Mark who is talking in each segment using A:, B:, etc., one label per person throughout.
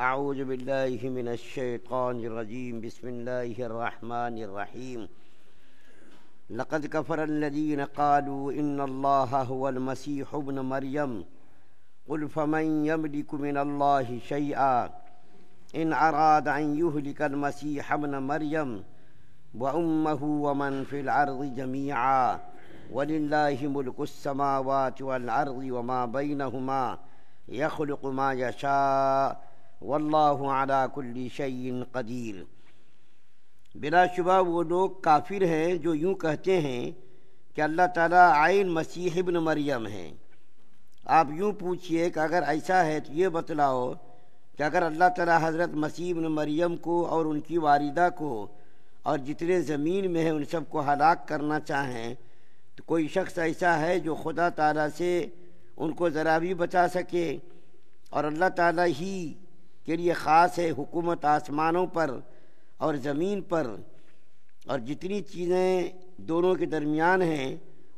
A: اعوذ باللہ من الشیطان الرجیم بسم اللہ الرحمن الرحیم لقد کفر الذین قالوا ان اللہ هو المسیح ابن مریم قل فمن یملک من اللہ شیئا ان اراد ان یہلک المسیح ابن مریم وامہ ومن فی الارض جمیعا وللہ ملک السماوات والارض وما بینہما یخلق ما یشاء واللہ علی کل شیء قدیر۔ بلا شبہ وہ لوگ کافر ہیں جو یوں کہتے ہیں کہ اللہ تعالیٰ عین مسیح ابن مریم ہیں۔ آپ یوں پوچھئے کہ اگر ایسا ہے تو یہ بتلاؤ کہ اگر اللہ تعالیٰ حضرت مسیح ابن مریم کو اور ان کی والدہ کو اور جتنے زمین میں ہیں ان سب کو ہلاک کرنا چاہیں تو کوئی شخص ایسا ہے جو خدا تعالیٰ سے ان کو ذرا بھی بچا سکے؟ اور اللہ تعالیٰ ہی کے لیے خاص ہے حکومت آسمانوں پر اور زمین پر، اور جتنی چیزیں دونوں کے درمیان ہیں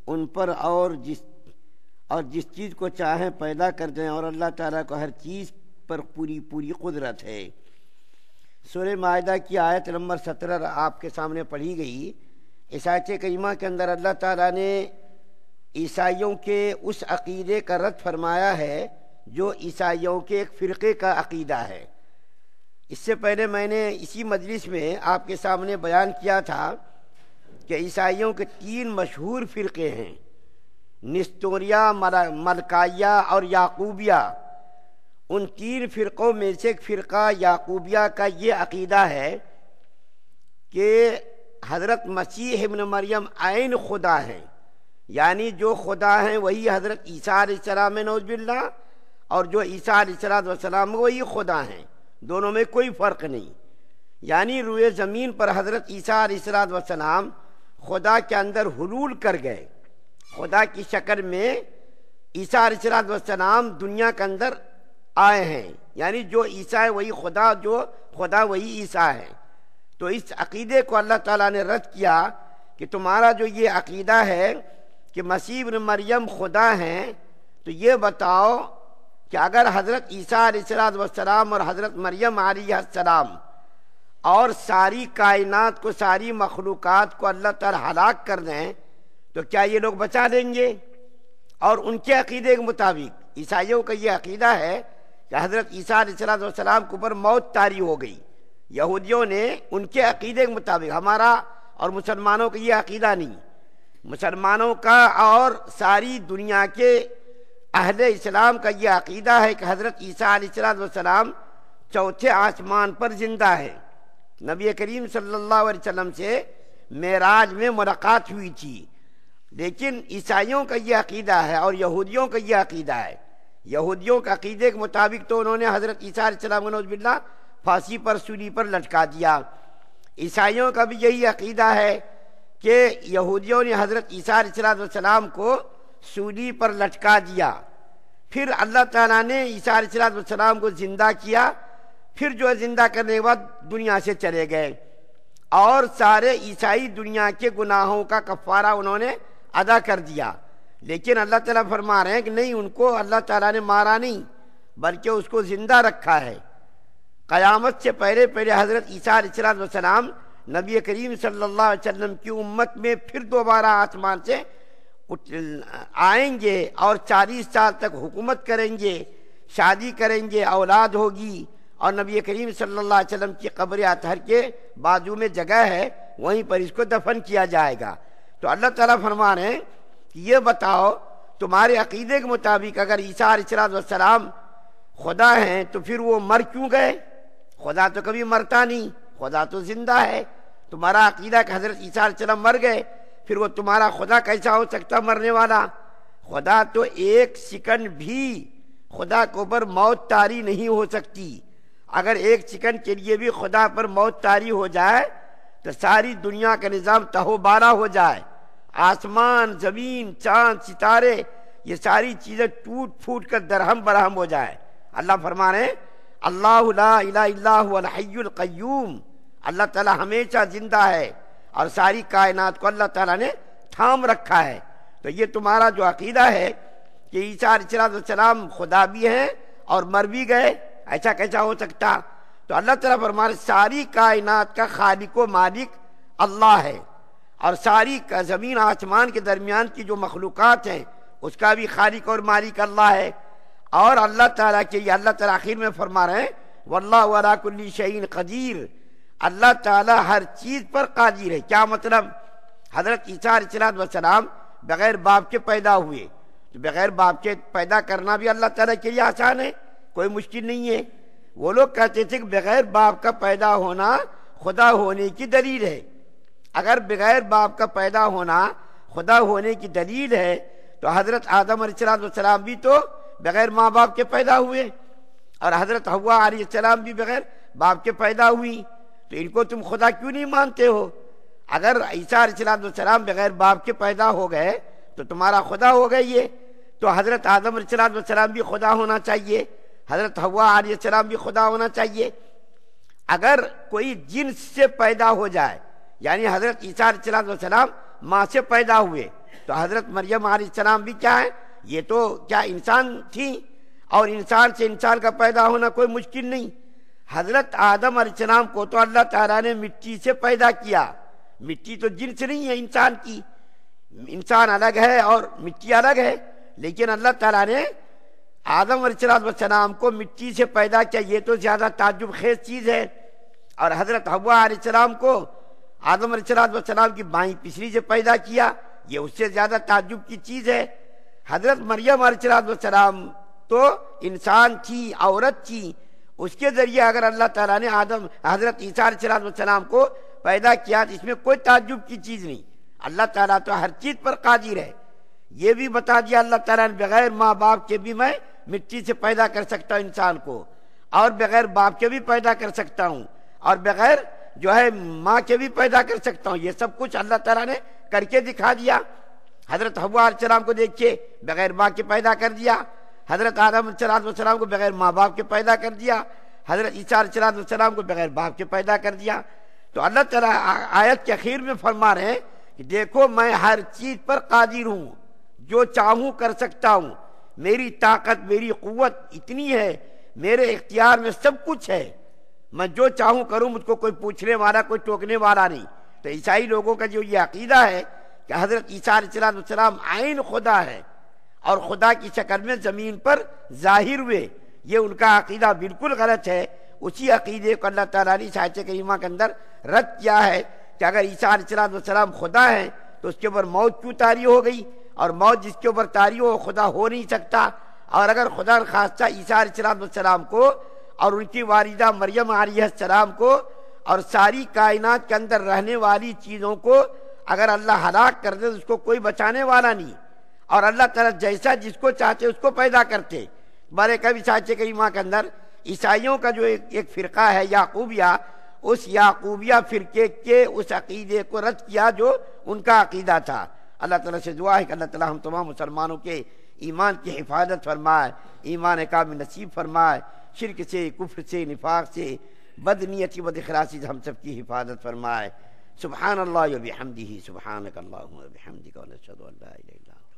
A: ان پر، اور جس چیز کو چاہیں پیدا کر دیں، اور اللہ تعالیٰ کو ہر چیز پر پوری قدرت ہے۔ سورہ مائدہ کی آیت نمبر 17 آپ کے سامنے پڑھی گئی۔ اس آیت کریمہ کے اندر اللہ تعالیٰ نے عیسائیوں کے اس عقیدے کا رد فرمایا ہے جو عیسائیوں کے ایک فرقے کا عقیدہ ہے۔ اس سے پہلے میں نے اسی مجلس میں آپ کے سامنے بیان کیا تھا کہ عیسائیوں کے 3 مشہور فرقے ہیں، نستوریہ، ملکائیہ اور یعقوبیہ۔ ان 3 فرقوں میں سے ایک فرقہ یعقوبیہ کا یہ عقیدہ ہے کہ حضرت مسیح ابن مریم عین خدا ہیں، یعنی جو خدا ہیں وہی حضرت عیسیٰ علیہ السلام نعوذ باللہ، اور جو عیسیٰ علیہ السلام وہی خدا ہیں، دونوں میں کوئی فرق نہیں۔ یعنی روئے زمین پر حضرت عیسیٰ علیہ السلام خدا کے اندر حلول کر گئے، خدا کی شکل میں عیسیٰ علیہ السلام دنیا کے اندر آئے ہیں، یعنی جو عیسیٰ ہے وہی خدا، جو خدا وہی عیسیٰ ہے۔ تو اس عقیدے کو اللہ تعالیٰ نے رد کیا کہ تمہارا جو یہ عقیدہ ہے کہ مسیح ابن مریم خدا ہیں، تو یہ بتاؤ کہ اگر حضرت عیسیٰ علیہ السلام اور حضرت مریم علیہ السلام اور ساری کائنات کو، ساری مخلوقات کو اللہ تعالیٰ ہلاک کر دیں تو کیا یہ لوگ بچا دیں گے؟ اور ان کے عقیدے کے مطابق عیسائیوں کا یہ عقیدہ ہے کہ حضرت عیسیٰ علیہ السلام کے اوپر موت طاری ہو گئی۔ یہودیوں نے ان کے عقیدے کے مطابق، ہمارا اور مسلمانوں کا یہ عقیدہ نہیں، مسلمانوں کا اور ساری دنیا کے اہل اسلام کا یہ عقیدہ ہے کہ حضرت عیسیٰ علیہ السلام چوتھے آسمان پر زندہ ہے۔ نبی کریم صلی اللہ علیہ وسلم سے معراج میں ملاقات ہوئی تھی، لیکن عیسائیوں کا یہ عقیدہ ہے اور یہودیوں کا یہ عقیدہ ہے۔ یہودیوں کے عقیدے کے مطابق تو انہوں نے حضرت عیسیٰ علیہ السلام کو نعوذ باللہ پھانسی پر، سولی پر لٹکا دیا۔ عیسائیوں کا بھی یہی عقیدہ ہے کہ یہودیوں نے حضرت عیسیٰ علیہ السلام کو سولی پر لٹکا دیا، پھر اللہ تعالیٰ نے عیسیٰ علیہ السلام کو زندہ کیا، پھر جو زندہ کرنے کے بعد دنیا سے چلے گئے، اور سارے عیسائی دنیا کے گناہوں کا کفارہ انہوں نے ادا کر دیا۔ لیکن اللہ تعالیٰ فرما رہے ہیں کہ نہیں، ان کو اللہ تعالیٰ نے مارا نہیں بلکہ اس کو زندہ رکھا ہے۔ قیامت سے پہلے حضرت عیسیٰ علیہ السلام نبی کریم صلی اللہ علیہ وسلم کی امت میں پھر دوبارہ آسمان سے آئیں گے اور 40 سال تک حکومت کریں گے، شادی کریں گے، اولاد ہوگی، اور نبی کریم صلی اللہ علیہ وسلم کی قبر اطہر کے بازو میں جگہ ہے، وہیں پر اس کو دفن کیا جائے گا۔ تو اللہ تعالیٰ فرما رہے ہیں کہ یہ بتاؤ تمہارے عقیدے کے مطابق اگر عیسیٰ علیہ السلام خدا ہیں تو پھر وہ مر کیوں گئے؟ خدا تو کبھی مرتا نہیں، خدا تو زندہ ہے۔ تمہارا عقیدہ کہ حضرت عیسیٰ علیہ السلام مر گئے، پھر وہ تمہارا خدا کیسا ہو سکتا مرنے والا؟ خدا تو ایک سیکنڈ بھی خدا کے اوپر موت طاری نہیں ہو سکتی۔ اگر ایک سیکنڈ کے لیے بھی خدا پر موت طاری ہو جائے تو ساری دنیا کا نظام تہو بارہ ہو جائے، آسمان، زمین، چاند، ستارے، یہ ساری چیزیں ٹوٹ پھوٹ کر درہم برہم ہو جائے۔ اللہ فرما رہے ہیں اللہ لا الہ الا هو الحی القیوم، اللہ تعالیٰ ہمیشہ زندہ ہے اور ساری کائنات کو اللہ تعالیٰ نے تھام رکھا ہے۔ تو یہ تمہارا جو عقیدہ ہے کہ عیسیٰ علیہ السلام خدا بھی ہیں اور مر بھی گئے، ایسا کیسا ہو سکتا؟ تو اللہ تعالیٰ فرما رہے ساری کائنات کا خالق و مالک اللہ ہے، اور ساری زمین آسمان کے درمیان کی جو مخلوقات ہیں اس کا بھی خالق اور مالک اللہ ہے۔ اور اللہ تعالیٰ کے یہ اللہ تعالیٰ آخر میں فرما رہے ہیں واللہ علی کل شیء قدیر، اللہ تعالیٰ ہر چیز پر قادر ہے۔ کیا مطلب؟ حضرت عیسیٰ علیہ السلام بغیر باپ کے پیدا ہوئے، تو بغیر باپ کے پیدا کرنا بھی اللہ تعالیٰ کے لیے آسان ہے، کوئی مشکل نہیں ہے۔ وہ لوگ کہتے تھے کہ بغیر باپ کا پیدا ہونا خدا ہونے کی دلیل ہے۔ اگر بغیر باپ کا پیدا ہونا خدا ہونے کی دلیل ہے تو حضرت آدم علیہ السلام بھی تو بغیر ماں باپ کے پیدا ہوئے، اور حضرت حوا علیہ السلام بھی بغیر باپ کے پیدا ہوئی، تو ان کو تم خدا کیوں نہیں مانتے ہو؟ اگر عیسیٰ علیہ السلام بغیر باپ کے پیدا ہو گئے تو تمہارا خدا ہو گئے یہ، تو حضرت آدم علیہ السلام بھی خدا ہونا چاہیے، حضرت حوا علیہ السلام بھی خدا ہونا چاہیے۔ اگر کوئی جنس سے پیدا ہو جائے، یعنی حضرت عیسیٰ علیہ السلام ماں سے پیدا ہوئے، تو حضرت مریم علیہ السلام بھی کیا ہے؟ یہ تو کیا انسان تھی، اور انسان سے انسان کا پیدا ہونا کوئی مشکل نہیں۔ حضرت آدم علیہ السلام کو تو اللہ تعالیٰ نے مٹی سے پیدا کیا، مٹی تو جنس نہیں ہے انسان کی، انسان الگ ہے اور مٹی الگ ہے، لیکن اللہ تعالیٰ نے آدم علیہ السلام کو مٹی سے پیدا کیا، یہ تو زیادہ تعجب خیز چیز ہے۔ اور حضرت حوا علیہ السلام کو آدم علیہ السلام کی بائیں پسلی سے پیدا کیا، یہ اس سے زیادہ تعجب کی چیز ہے۔ حضرت مریم علیہ السلام تو انسان تھی، عورت تھی، اس کے ذریعے اگر اللہ تعالیٰ نے حضرت عیسیٰ علیہ السلام کو پیدا کیا تو اس میں کوئی تعجب کی چیز نہیں۔ اللہ تعالیٰ تو ہر چیز پر قادر ہے۔ یہ بھی بتا دیا اللہ تعالیٰ نے بغیر ماں باپ کے بھی میں مٹی سے پیدا کر سکتا ہوں انسان کو، اور بغیر باپ کے بھی پیدا کر سکتا ہوں، اور بغیر جو ہے ماں کے بھی پیدا کر سکتا ہوں۔ یہ سب کچھ اللہ تعالیٰ نے کر کے دکھا دیا۔ حضرت حوا علیہ السلام کو دیکھیے، بغیر ماں کے پیدا کر دیا۔ حضرت آدم علیہ السلام کو بغیر ماں باپ کے پیدا کر دیا۔ حضرت عیسیٰ علیہ السلام کو بغیر باپ کے پیدا کر دیا۔ تو اللہ تعالیٰ آیت کے اخیر میں فرما رہے ہیں کہ دیکھو میں ہر چیز پر قادر ہوں، جو چاہوں کر سکتا ہوں، میری طاقت میری قوت اتنی ہے، میرے اختیار میں سب کچھ ہے، میں جو چاہوں کروں، مجھ کو کوئی پوچھنے والا کوئی ٹوکنے والا نہیں۔ تو عیسائی لوگوں کا جو یہ عقیدہ ہے کہ حضرت عیسیٰ علیہ السلام عین خدا ہے اور خدا کی شکل میں زمین پر ظاہر ہوئے، یہ ان کا عقیدہ بالکل غلط ہے۔ اسی عقیدے کو اللہ تعالیٰ نے آیت کریمہ کے اندر رد کیا ہے کہ اگر عیسیٰ علیہ السلام خدا ہیں تو اس کے اوپر موت کیوں طاری ہو گئی، اور موت جس کے اوپر طاری ہو خدا ہو نہیں سکتا۔ اور اگر خدا خواستہ عیسیٰ علیہ السلام کو اور ان کی والدہ مریم علیہ السلام کو اور ساری کائنات کے اندر رہنے والی چیزوں کو اگر اللہ ہلاک کر دے تو اس کو کوئی بچانے والا نہیں، اور اللہ تعالیٰ جیسا جس کو چاہتے اس کو پیدا کرتے۔ بارے کبھی آیت کریمہ کے اندر عیسائیوں کا جو ایک فرقہ ہے یعقوبیہ، اس یعقوبیہ فرقے کے اس عقیدے کو رد کیا جو ان کا عقیدہ تھا۔ اللہ تعالیٰ سے دعا ہے کہ اللہ تعالیٰ ہم تمام مسلمانوں کے ایمان کی حفاظت فرمائے، ایمان کامل نصیب فرمائے، شرک سے، کفر سے، نفاق سے، بدنیتی بد اخلاصی سے ہم سب کی حفاظت فرمائے۔ سبحان اللہ و بحمدہ، سبحانک اللہم و بحمدک، ونشہد ان لا الہ الا انت۔